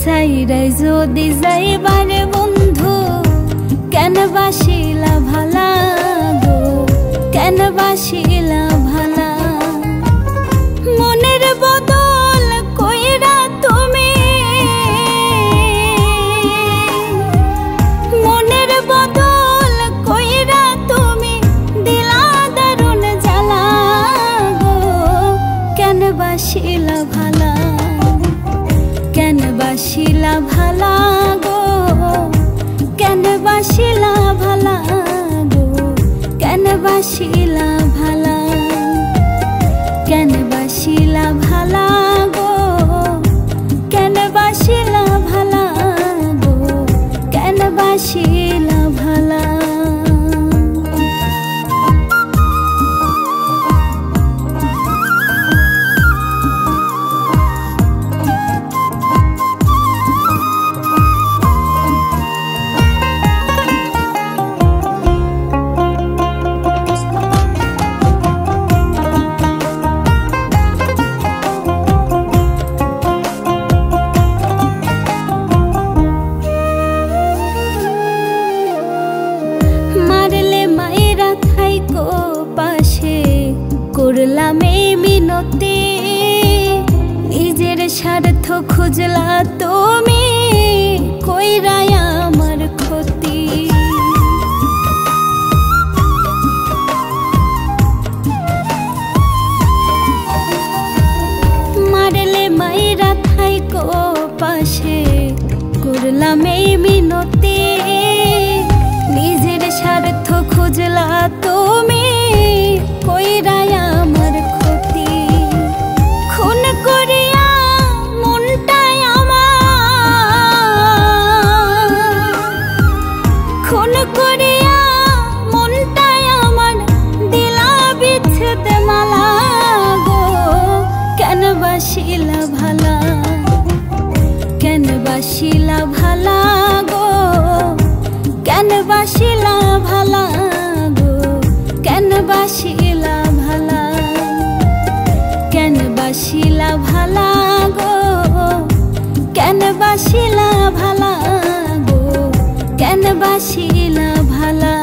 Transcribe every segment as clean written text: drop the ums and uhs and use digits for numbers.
সাইরাই যদি যাইবারে বন্ধু কেন বাসিলা ভালা গো, কেন বাসিলা ভালা। মনের বদল কইরা তুমি, মনের বদল কইরা তুমি দিলা দারুণ জ্বালা গো, কেন বাসিলা ভালা, কেন বাসিলা ভালা গো, কেন বাসিলা ভালা গো, কেন বাসিলা ভালা, কেন বাসিলা ভালা গো, কেন বাসিলা ভালা গো, কেন বাসিলা ভালা। করলাম এই মিনতি, নিজের স্বার্থ খুঁজলা তুমি কইরাই আমার ক্ষতি। মারলে মাইরা থাইকো পাশে, করলাম এই মিনতি, নিজের স্বার্থ খুঁজলা তুমি কইরাই আমার ক্ষতি। খুন করিয়া মনটাই আমার, খুন করিয়া মনটাই আমার দিলা বিচ্ছেদ মালা গো, কেন বাসিলা ভালা, কেন বাসিলা ভালা গো, কেন বাসিলা ভালা গো, কেন বাসিলা ভালা, কেন বাসিলা ভালা গো, কেন বাসিলা ভালা গো, কেন বাসিলা ভালা।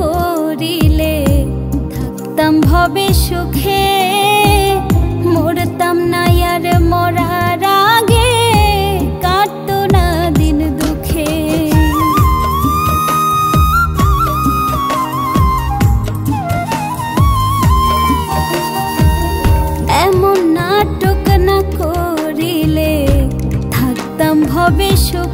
করিলে থাকতাম ভবে সুখে, মরতাম না আর মরার আগে, কাটতো না দিন দুঃখে। এমন নাটক না করিলে থাকতাম ভবে সুখে,